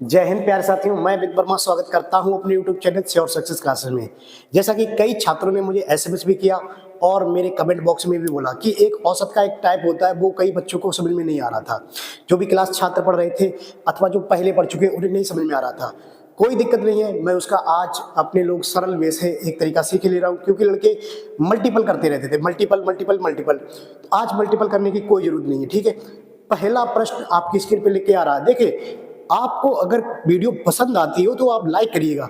जय हिंद प्यारे साथियों, मैं विक वर्मा स्वागत करता हूं अपने YouTube channel sure success classes में। जैसा कि कई छात्रों ने मुझे एसएमएस भी किया और मेरे कमेंट बॉक्स में भी बोला कि एक औसत का एक टाइप होता है, वो कई बच्चों को समझ में नहीं आ रहा था। जो भी क्लास छात्र पढ़ रहे थे अथवा जो पहले पढ़ चुके उन्हें नहीं समझ में आ रहा था। कोई दिक्कत नहीं है, मैं उसका आज अपने लोग सरल वे से एक तरीका सीख ले रहा हूँ, क्योंकि लड़के मल्टीपल करते रहते थे, मल्टीपल मल्टीपल मल्टीपल। तो आज मल्टीपल करने की कोई जरूरत नहीं है, ठीक है। पहला प्रश्न आपकी स्क्रीन पे लिख के आ रहा है, देखिए। आपको अगर वीडियो पसंद आती हो तो आप लाइक करिएगा,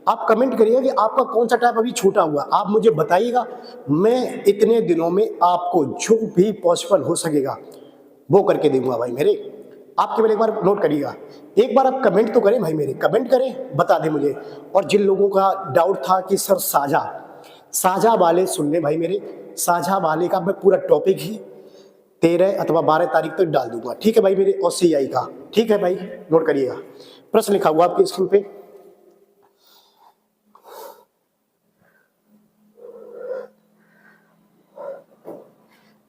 आप कमेंट करिएगा कि आपका कौन सा टाइप अभी छूटा हुआ, आप मुझे बताइएगा। मैं इतने दिनों में आपको जो भी पॉसिबल हो सकेगा वो करके दूंगा भाई मेरे। आप केवल एक बार नोट करिएगा, एक बार आप कमेंट तो करें भाई मेरे, कमेंट करें, बता दें मुझे। और जिन लोगों का डाउट था कि सर साझा साझा वाले सुन ले भाई मेरे, साझा वाले का मैं पूरा टॉपिक ही 13 अथवा 12 तारीख तक डाल दूंगा, ठीक है भाई मेरे, और सीआई का, ठीक है भाई, नोट करिएगा। प्रश्न लिखा हुआ आपकी स्क्रीन पे,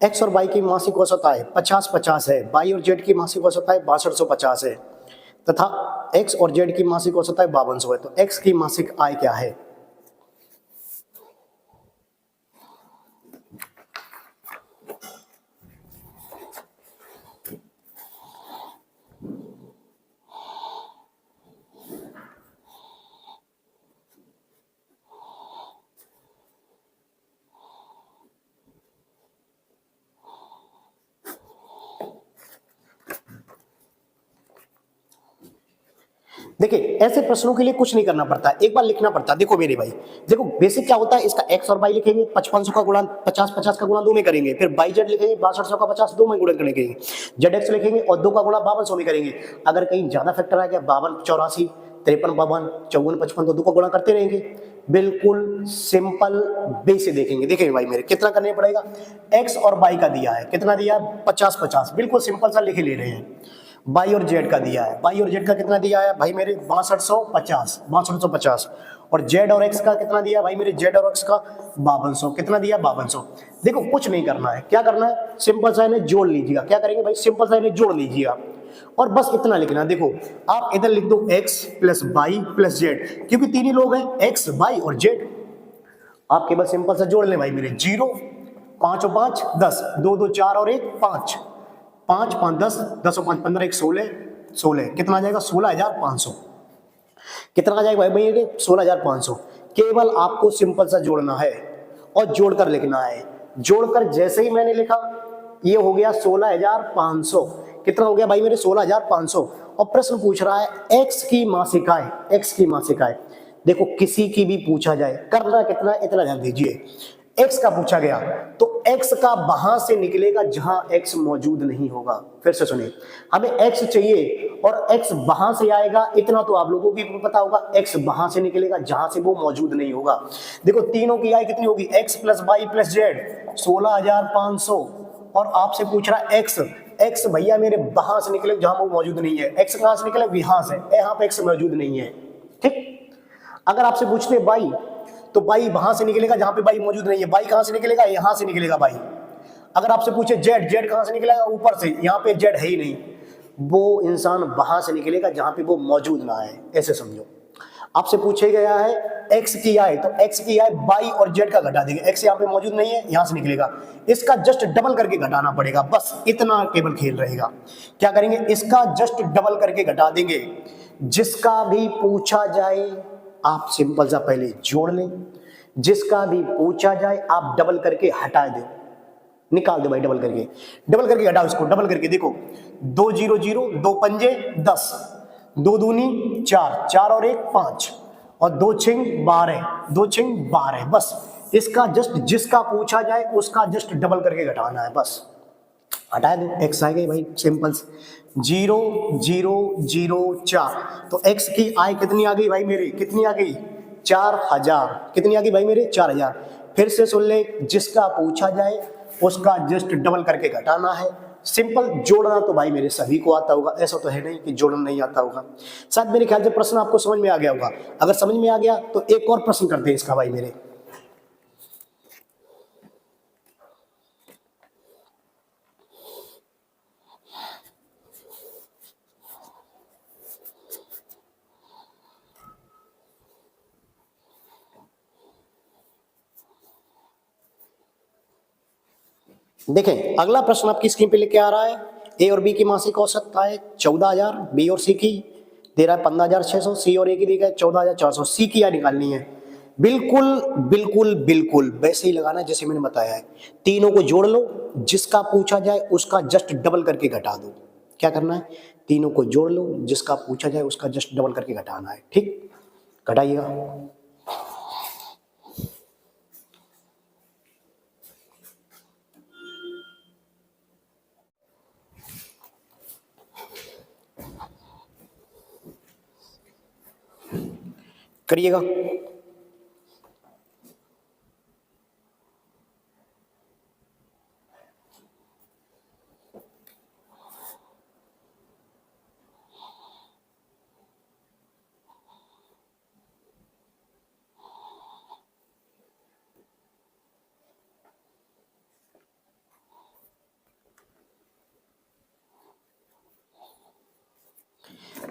एक्स और वाई की मासिक औसत आय 50-50 है, वाई और जेड की मासिक औसत आय 6250 है, तथा एक्स और जेड की मासिक औसत आय 5200 है। तो एक्स की मासिक आय क्या है? देखिए, ऐसे प्रश्नों के लिए कुछ नहीं करना पड़ता, एक बार लिखना पड़ता है। देखो मेरे भाई, देखो बेसिक क्या होता है इसका, एक्स और वाई लिखेंगे, 5500 का गुणा 50-50 का गुणा 2 में करेंगे, फिर वाई जेड लिखेंगे, 6200 का 50 2 में गुणा करेंगे, जेड एक्स लिखेंगे और 2 का गुणा 5200 में करेंगे। अगर कहीं ज्यादा फैक्टर आ गया, 52 84 53 52 54 55, तो 2 का गुणा करते रहेंगे। बिल्कुल सिंपल वे से देखेंगे। देखिए भाई मेरे, कितना करने पड़ेगा, एक्स और वाई का दिया है, कितना दिया है, 50-50, बिल्कुल सिंपल सा लिख ले रहे हैं। वाई और जेड का दिया है, वाई और जेड का कितना दिया है भाई मेरे, 6250, और जेड और एक्स का कितना दिया भाई मेरे, जेड और एक्स का 5200, कितना दिया 5200। देखो कुछ नहीं करना है, क्या करना है, सिंपल सा इन्हें जोड़ लीजिएगा। क्या करेंगे भाई, सिंपल सा इन्हें जोड़ लीजिएगा और बस इतना लिखना। देखो आप इधर लिख दो X plus Y plus Z, क्योंकि तीन ही लोग हैं, एक्स वाई और जेड। आप केवल सिंपल सा जोड़ लें भाई मेरे, 0 5 और 5 10, 2 2 4 और 1 5, 5 5 10, 10 और 5 15, 1 16, 16 कितना आ जाएगा, 16500। कितना आ जाएगा भाई ये, 16500। केवल आपको सिंपल सा जोड़ना है और जोड़कर लिखना है। जोड़कर जैसे ही मैंने लिखा, ये हो गया 16500। कितना हो गया भाई मेरे, 16500। और प्रश्न पूछ रहा है एक्स की मासिक आय, एक्स की मासिक आय। देखो किसी की भी पूछा जाए, करना कितना, इतना ध्यान दीजिए। एक्स का पूछा गया तो एक्स का वहां से निकलेगा जहां एक्स मौजूद नहीं होगा। फिर से सुनिए, हमें एक्स चाहिए और एक्स वहां से आएगा, इतना तो आप लोगों को भी पता होगा, एक्स वहां से निकलेगा जहां से वो मौजूद नहीं होगा। देखो तीनों की आय कितनी होगी, X plus Y plus Z 16500, और आपसे पूछ रहा है एक्स, एक्स भैया मेरे वहां से निकले जहां वो मौजूद नहीं है। एक्स कहां से निकले, यहां से, यहां पे एक्स मौजूद नहीं है, ठीक। अगर आपसे पूछते बाई, तो बाई वहां से निकलेगा जहां पे बाई मौजूद नहीं है। बाई कहां से निकलेगा, यहां से निकलेगा बाई। अगर आपसे पूछे जेड, जेड कहां से निकलेगा, ऊपर से, यहां पे जेड है ही नहीं। वो इंसान वहां से निकलेगा जहां पे वो मौजूद ना है, ऐसे समझो। आपसे पूछे गया है एक्स की आय, तो एक्स की आय बाई और जेड का घटा देंगे। एक्स यहाँ पे मौजूद नहीं है, यहां से निकलेगा, इसका जस्ट डबल करके घटाना पड़ेगा, बस इतना केवल खेल रहेगा। क्या करेंगे, इसका जस्ट डबल करके घटा देंगे। जिसका भी पूछा जाए आप सिंपल सा पहले जोड़ लें, जिसका भी पूछा जाए आप डबल करके हटा दें, निकाल दो भाई, डबल करके, डबल करके हटाओ इसको, डबल करके देखो, 2 0 0, 2 पंजे 10, 2 दूनी 4, 4 और 1 5, और 2 छिंग 12, 2 छिंग 12, बस इसका जस्ट जिसका पूछा जाए उसका जस्ट डबल करके घटाना है, बस हटा दो। एक्स आ गई भाई, सिंपल 0 0 0 4, तो एक्स की आय कितनी आ गई भाई मेरी, कितनी आ गई, 4000। कितनी आ गई भाई मेरे, 4000। फिर से सुन ले, जिसका पूछा जाए उसका जस्ट डबल करके घटाना है। सिंपल जोड़ना तो भाई मेरे सभी को आता होगा, ऐसा तो है नहीं कि जोड़ना नहीं आता होगा। शायद मेरे ख्याल से प्रश्न आपको समझ में आ गया होगा। अगर समझ में आ गया तो एक और प्रश्न करते हैं इसका भाई मेरे। देखें अगला प्रश्न आपकी स्क्रीन पे लेके आ रहा है, ए और बी की मासिक औसत आए 14,000, बी और सी की दे रहा है 15,600, सी और ए की दी है 14,400, सी की या निकालनी है। बिल्कुल बिल्कुल बिल्कुल वैसे ही लगाना है जैसे मैंने बताया है। तीनों को जोड़ लो, जिसका पूछा जाए उसका जस्ट डबल करके घटा दो। क्या करना है, तीनों को जोड़ लो, जिसका पूछा जाए उसका जस्ट डबल करके घटाना है। ठीक, घटाइएगा। करिएगा।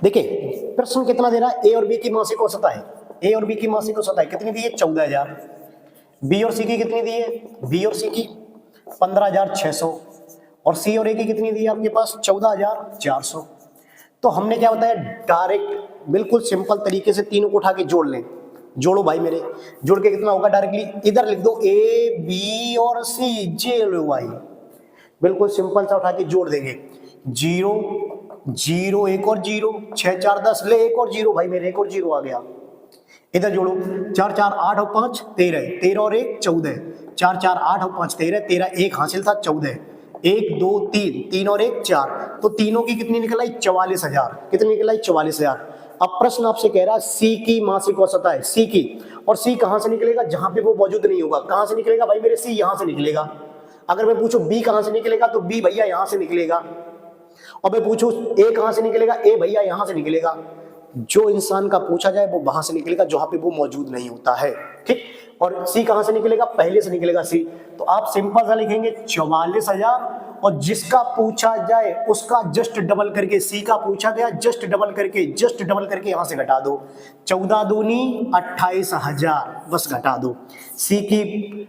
देखिए प्रश्न कितना दे रहा है, ए और बी की मासिक औसत है, ए और बी की मासिक औसत है कितनी दी है 14,000, बी और सी की कितनी दी है, बी और सी की 15,600, और सी और ए की कितनी दी है आपके पास 14,400। तो हमने क्या बताया, डायरेक्ट बिल्कुल सिंपल तरीके से तीनों को उठा के जोड़ लें। जोड़ो भाई मेरे, जोड़ के कितना होगा डायरेक्टली इधर लिख दो, ए बी और सी जे लो भाई, बिल्कुल सिंपल सा उठा के जोड़ देंगे। जीरो जीरो एक और जीरो, 6 4 10 ले एक और जीरो भाई मेरे, एक और जीरो आ गया। इधर जोड़ो, 4 4 8 और 5 13, 13 और 1 14, 4 4 8 और 5 13, 13 एक हासिल था 14, 1 2 3, 3 और 1 4, तो तीनों की कितनी निकल आई 44,000। कितनी निकल आई 44,000। अब प्रश्न आपसे कह रहा है सी की मासिक औसत है, सी की, और सी कहां से निकलेगा, जहां पे वो मौजूद नहीं होगा। कहां से निकलेगा भाई मेरे, सी यहां से निकलेगा। अगर मैं पूछूं बी कहां से निकलेगा, तो बी भैया यहां से निकलेगा। और मैं पूछूं ए कहां से निकलेगा, ए भैया यहां से निकलेगा। जो इंसान का पूछा जाए वो वहां से निकलेगा जहां पे वो मौजूद नहीं होता है। ठीक, और सी कहां से निकलेगा, पहले से निकलेगा सी। तो आप सिंपल सा लिखेंगे 44,000, और जिसका पूछा जाए उसका जस्ट डबल करके, सी का पूछा गया जस्ट डबल करके यहां से घटा दो। 14 दूनी 28,000, बस घटा दो। सी की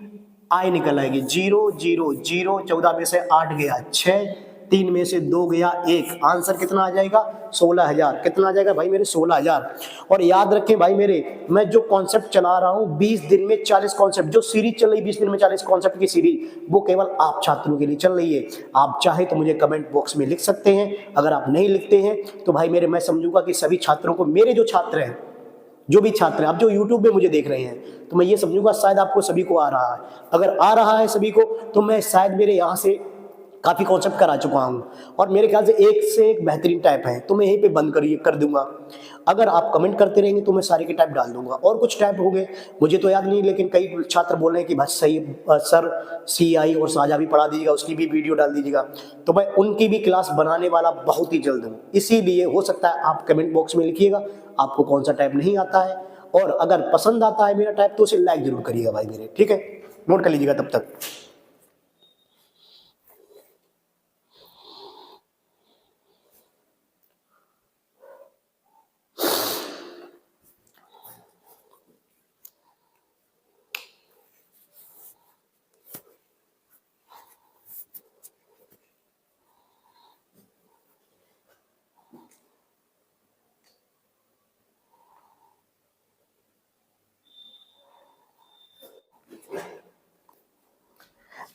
आई निकल आएगी 0 0 0, 14 में से 8 गया 6, 3 में से 2 गया 1, आंसर कितना आ जाएगा 16,000। कितना आ जाएगा भाई मेरे 16,000। और याद रखें भाई मेरे, मैं जो कॉन्सेप्ट चला रहा हूं 20 दिन में 40 कॉन्सेप्ट, जो सीरीज चल रही 20 दिन में 40 कॉन्सेप्ट की सीरीज, वो केवल आप छात्रों के लिए चल रही है। आप चाहे तो मुझे कमेंट बॉक्स में लिख सकते हैं, अगर आप नहीं लिखते हैं तो भाई मेरे मैं समझूंगा कि सभी छात्रों को, मेरे जो छात्र हैं, जो भी छात्र हैं, आप जो YouTube में मुझे देख रहे हैं, तो मैं ये समझूंगा शायद आपको सभी को आ रहा है। अगर आ रहा है सभी को तो मैं शायद मेरे यहाँ से काफ़ी कॉन्सेप्ट करा चुका हूँ, और मेरे ख्याल से एक से एक बेहतरीन टाइप है, तो मैं यहीं पे बंद कर दूंगा। अगर आप कमेंट करते रहेंगे तो मैं सारे के टाइप डाल दूंगा। और कुछ टाइप हो गए मुझे तो याद नहीं, लेकिन कई छात्र बोल रहे हैं कि भाई सही सर CI और साझा भी पढ़ा दीजिएगा, उसकी भी वीडियो डाल दीजिएगा। तो मैं उनकी भी क्लास बनाने वाला बहुत ही जल्द हूँ, इसीलिए हो सकता है आप कमेंट बॉक्स में लिखिएगा आपको कौन सा टाइप नहीं आता है, और अगर पसंद आता है मेरा टाइप तो उसे लाइक जरूर करिएगा भाई मेरे। ठीक है, नोट कर लीजिएगा तब तक।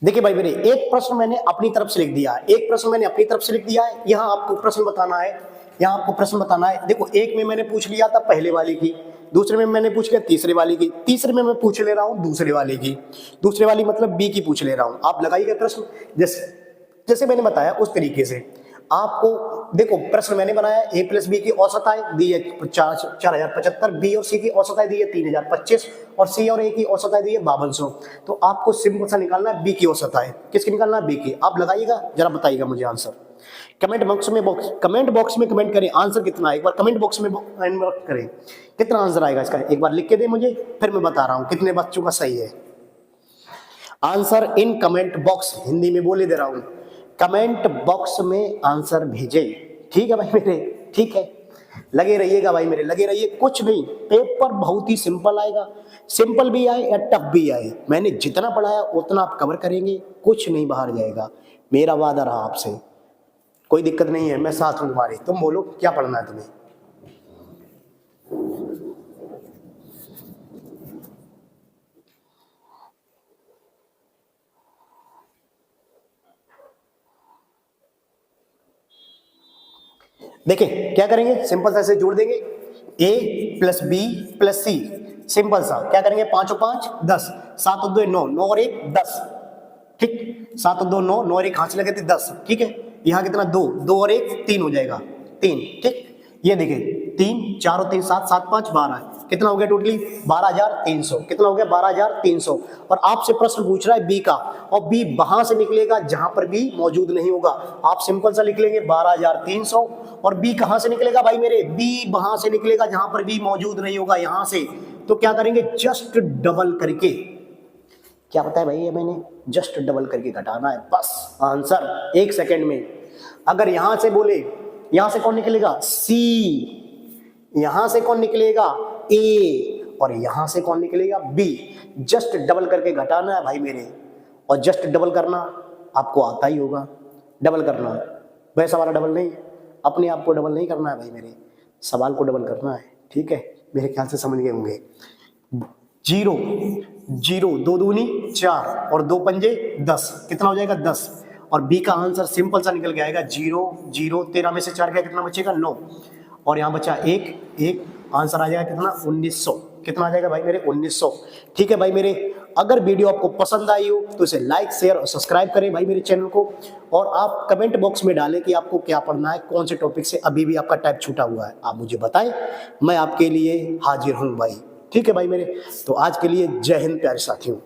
देखिए भाई मेरे, एक प्रश्न मैंने अपनी तरफ से लिख दिया है, एक प्रश्न मैंने अपनी तरफ से लिख दिया है। यहाँ आपको प्रश्न बताना है, यहाँ आपको प्रश्न बताना है। देखो एक में मैंने पूछ लिया था पहले वाले की, दूसरे में मैंने पूछ लिया तीसरे वाले की, तीसरे में मैं पूछ ले रहा हूँ दूसरे वाले की, दूसरे वाली मतलब बी की पूछ ले रहा हूँ। आप लगाइएगा प्रश्न जैसे जैसे मैंने बताया उस तरीके से आपको। देखो प्रश्न मैंने बनाया, ए प्लस बी की औसत आय दी है 4,075, बी और सी की औसत आय दी है 3,025, और सी और ए की औसत आय दी है 5200। तो आपको सिंपल सा निकालना है बी की औसत आय। किसकी निकालना है, बी की। आप लगाइएगा, जरा बताइएगा मुझे आंसर। कमेंट बॉक्स में कमेंट करें आंसर कितना है, एक बार कमेंट बॉक्स में करें कितना आंसर आएगा इसका, एक बार लिख के दे मुझे, फिर मैं बता रहा हूँ कितने बच्चों का सही है answer. In comment box, Hindi में बोले दे रहा हूँ, कमेंट बॉक्स में आंसर भेजें। ठीक है भाई मेरे, ठीक है। लगे रहिएगा भाई मेरे, लगे रहिए, कुछ नहीं, पेपर बहुत ही सिंपल आएगा, सिंपल भी आए या टफ भी आए, मैंने जितना पढ़ाया उतना आप कवर करेंगे, कुछ नहीं बाहर जाएगा, मेरा वादा रहा आपसे। कोई दिक्कत नहीं है, मैं साथ हूं तुम्हारे। तुम बोलो क्या पढ़ना है तुम्हें। देखिए क्या करेंगे, सिंपल सा ऐसे जोड़ देंगे, a plus B plus C, simple सा क्या करेंगे, 5 और 5 10, 7 और 2 9, 9 और 1 10, ठीक, 7 और 2 9, 9 और 1 हाथ से लगे थे 10, ठीक है, यहाँ कितना 2, 2 और 1 3 हो जाएगा, 3, ठीक, ये देखिए 3 4 और 3 7, 7 5 12, कितना हो गया टोटली 12,300, कितना हो गया 12,300। और आपसे प्रश्न पूछ रहा है बी का, और बी वहां से निकलेगा जहां पर बी मौजूद नहीं होगा, आप सिंपल सा लिख लेंगे 12,300। और बी कहां से निकलेगा भाई मेरे, बी वहां से निकलेगा जहां पर बी मौजूद नहीं होगा, यहां से, तो क्या करेंगे जस्ट डबल करके, क्या पता है भाई ये मैंने जस्ट डबल करके घटाना है, बस आंसर 1 सेकेंड में। अगर यहां से बोले, यहां से कौन निकलेगा सी, यहां से कौन निकलेगा ए, और यहां से कौन निकलेगा बी, जस्ट डबल करके घटाना है भाई मेरे। और जस्ट डबल करना आपको आता ही होगा, डबल करना, वैसा वाला डबल नहीं, अपने आप को डबल नहीं करना है भाई मेरे, सवाल को डबल करना है, ठीक है, मेरे ख्याल से समझ गए होंगे। 0 0 2 दूनी 4 और 2 पंजे 10, कितना हो जाएगा 10, और बी का आंसर सिंपल सा निकल के आएगा 0 0, 13 में से 4 गया कितना बचेगा 9, और यहाँ बचा 1 1, आंसर आ जाएगा कितना 1900, कितना आ जाएगा भाई मेरे 1900, ठीक है भाई मेरे। अगर वीडियो आपको पसंद आई हो तो इसे लाइक शेयर और सब्सक्राइब करें भाई मेरे चैनल को, और आप कमेंट बॉक्स में डालें कि आपको क्या पढ़ना है, कौन से टॉपिक से अभी भी आपका टाइप छूटा हुआ है, आप मुझे बताएं, मैं आपके लिए हाजिर हूँ भाई, ठीक है भाई मेरे। तो आज के लिए जय हिंद प्यारे साथियों।